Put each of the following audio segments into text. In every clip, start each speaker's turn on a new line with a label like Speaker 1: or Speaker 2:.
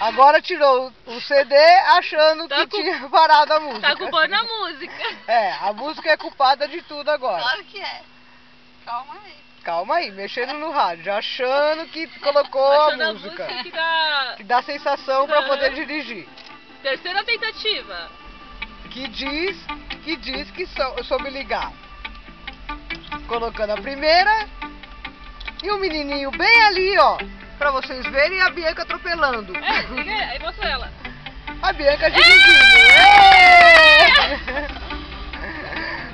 Speaker 1: Agora tirou o CD achando que tinha parado a música.
Speaker 2: Tá culpando a música.
Speaker 1: É, a música é culpada de tudo agora.
Speaker 3: Claro que é. Calma aí.
Speaker 1: Calma aí, mexendo no rádio, já achando que colocou
Speaker 2: Achando
Speaker 1: a música.
Speaker 2: que
Speaker 1: Que dá sensação pra poder dirigir.
Speaker 2: Terceira tentativa.
Speaker 1: Que diz que soube ligar. Colocando a primeira. E o menininho bem ali, ó. Pra vocês verem a Bianca atropelando.
Speaker 2: Liga aí mostra ela.
Speaker 1: A Bianca dirigindo.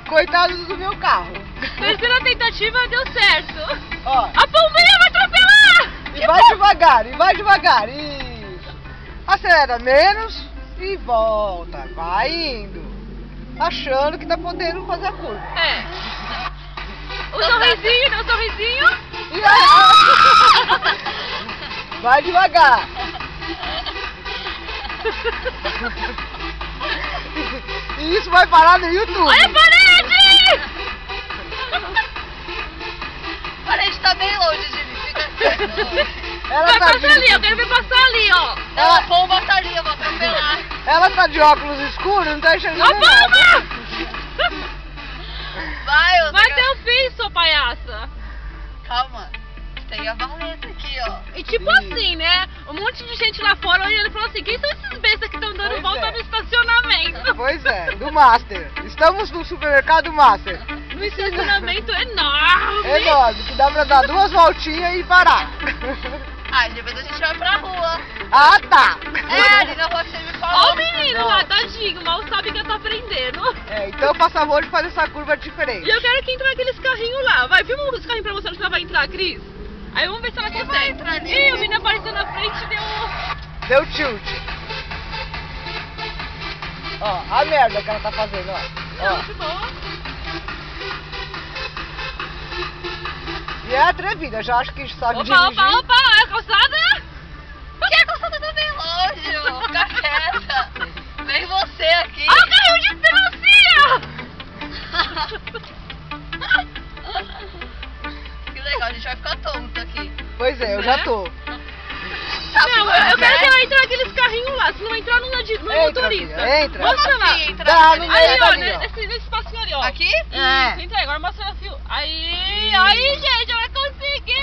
Speaker 1: Coitado do meu carro.
Speaker 2: Terceira tentativa deu certo.
Speaker 1: Ó.
Speaker 2: A pombinha vai atropelar!
Speaker 1: E vai devagar, isso. Acelera menos e volta, vai indo. Achando que tá podendo fazer a curva.
Speaker 2: É. O sorrisinho, deu um sorrisinho.
Speaker 1: E aí, vai devagar. E isso vai parar no YouTube.
Speaker 2: Olha a parede!
Speaker 3: A parede tá bem longe de mim.
Speaker 1: Ela
Speaker 2: Vai
Speaker 1: tá
Speaker 2: passar ali, eu quero ver passar ali, ó.
Speaker 3: Ela pomba tá ali, eu vou atropelar.
Speaker 1: Ela tá de óculos escuros, não tá enxergando
Speaker 2: Ó,
Speaker 1: nada.
Speaker 2: pomba!
Speaker 3: Vai, eu
Speaker 2: Vai ter o fim, sua palhaça.
Speaker 3: Calma. Tem a valeta aqui, ó.
Speaker 2: E tipo assim, né? Um monte de gente lá fora olhando e falou assim, quem são esses bestas que estão dando
Speaker 1: Pois
Speaker 2: volta
Speaker 1: é.
Speaker 2: no estacionamento?
Speaker 1: Pois é, do Master. Estamos no supermercado Master.
Speaker 2: No estacionamento enorme.
Speaker 1: Enorme, que dá pra dar 2 voltinhas e parar.
Speaker 3: Ah, depois a gente vai pra rua.
Speaker 1: Ah, tá.
Speaker 3: É, ali na rua que você me falou.
Speaker 2: Ó o menino lá, tadinho, mal sabe que eu tô aprendendo.
Speaker 1: É, então faz favor de fazer essa curva
Speaker 2: E
Speaker 1: diferente.
Speaker 2: eu quero que entre naqueles carrinhos lá. Vai, filma os carrinhos pra você onde ela vai entrar, Cris. Aí vamos ver se ela
Speaker 3: Quem
Speaker 2: consegue.
Speaker 3: vai entrar ali?
Speaker 2: Ih, o menino apareceu na frente e deu...
Speaker 1: Deu tilt. Ó, a merda que ela tá fazendo, ó.
Speaker 2: Não,
Speaker 1: Ó.
Speaker 2: de boa.
Speaker 1: E é atrevida, já acho que sabe
Speaker 2: Opa,
Speaker 1: dirigir.
Speaker 2: opa, é a calçada?
Speaker 3: Por que a calçada tá bem longe, ô? Fica quieta. Vem você aqui.
Speaker 2: Olha o carrinho de
Speaker 3: Que legal, a gente vai ficar tonto aqui.
Speaker 1: Pois é, eu já tô.
Speaker 3: Tá
Speaker 2: Não,
Speaker 3: bom,
Speaker 2: eu quero
Speaker 3: né?
Speaker 2: que ela entre naqueles carrinhos lá. Se não entrar, não é motorista.
Speaker 1: filha, entra.
Speaker 2: Mostra lá.
Speaker 3: Assim, entra
Speaker 1: Dá,
Speaker 3: naquele-
Speaker 1: no
Speaker 2: Aí,
Speaker 1: meio
Speaker 2: ó,
Speaker 1: ali, ó.
Speaker 2: nesse espacinho ali, ó.
Speaker 3: Aqui?
Speaker 1: É.
Speaker 2: Isso, entra aí, agora mostra o fio. Aí, gente, ela conseguiu!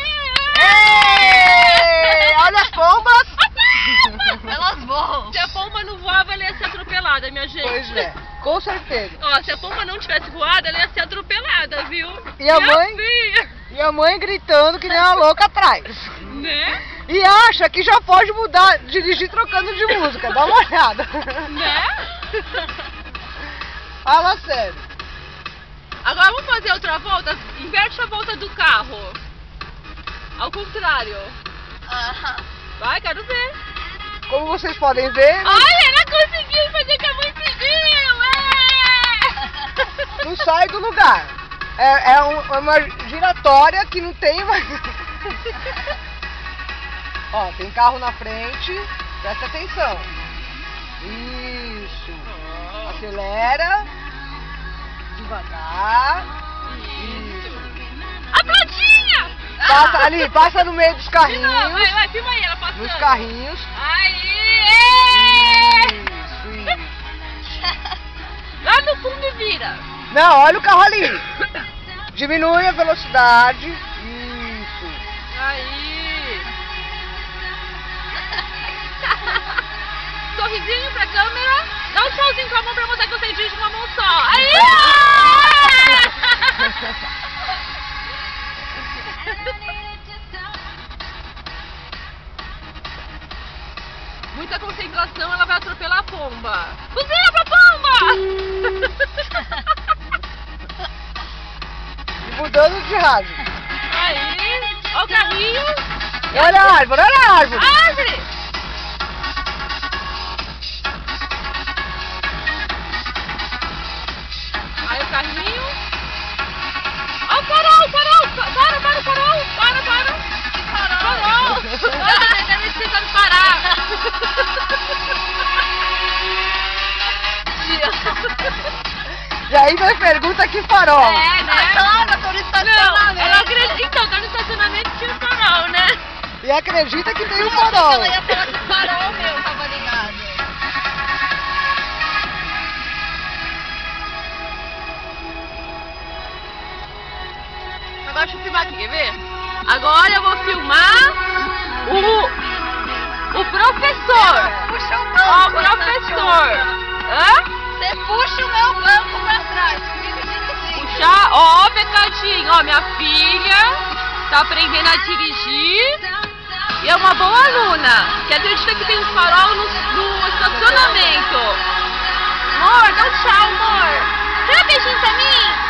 Speaker 1: Ei, olha as pombas.
Speaker 3: Elas voam.
Speaker 2: Se a pomba não voava, ela ia ser atropelada, minha gente.
Speaker 1: Pois é, com certeza.
Speaker 2: Ó, se a pomba não tivesse voado, ela ia ser atropelada, viu?
Speaker 1: E a
Speaker 2: Minha
Speaker 1: mãe?
Speaker 2: filha,
Speaker 1: E a mãe gritando que nem uma louca atrás.
Speaker 2: né?
Speaker 1: E acha que já pode mudar, dirigir trocando de música. Dá uma olhada.
Speaker 2: Né?
Speaker 1: Fala sério.
Speaker 2: Agora vamos fazer outra volta? Inverte a volta do carro. Ao contrário.
Speaker 3: Aham.
Speaker 2: Vai, quero ver.
Speaker 1: Como vocês podem ver,
Speaker 2: Olha, ela conseguiu fazer o que a mãe pediu! É!
Speaker 1: não sai do lugar. É uma giratória que não tem mais. Ó, tem carro na frente. Presta atenção. Isso. Acelera. Devagar. Isso.
Speaker 2: A platinha!
Speaker 1: Passa ali, passa no meio dos
Speaker 2: Não,
Speaker 1: carrinhos.
Speaker 2: vai, filma aí, ela passando.
Speaker 1: Nos carrinhos.
Speaker 2: Aí!
Speaker 1: Isso.
Speaker 2: Lá no fundo vira.
Speaker 1: Não, olha o carro ali. Diminui a velocidade. Isso.
Speaker 2: Aí! Sorrisinho pra câmera. Dá um tchauzinho com a mão pra mostrar que você dirige com uma mão só. Aí! Muita concentração, ela vai atropelar a pomba. Cozinha pra pomba!
Speaker 1: E mudando de rádio.
Speaker 2: Aí, ó o carrinho.
Speaker 1: Olha a árvore, olha a árvore.
Speaker 2: Árvore! Aí o carrinho. Ó o farol, farol! Para, farol! Para! Farol! Olha, deve ter tentado parar.
Speaker 1: E aí nós pergunta que farol.
Speaker 2: É, né?
Speaker 3: Claro, eu tô no
Speaker 2: Não,
Speaker 3: estacionamento.
Speaker 2: ela acredita. Então, tá no estacionamento e tinha o farol, né?
Speaker 1: E acredita que tem um
Speaker 3: Eu achei que
Speaker 1: farol.
Speaker 3: ela ia falar com farol, meu.
Speaker 2: Tá aprendendo a dirigir e é uma boa aluna. Que acredita que tem um farol no estacionamento.
Speaker 3: Amor, dá um tchau, amor. Dá um beijinho pra mim.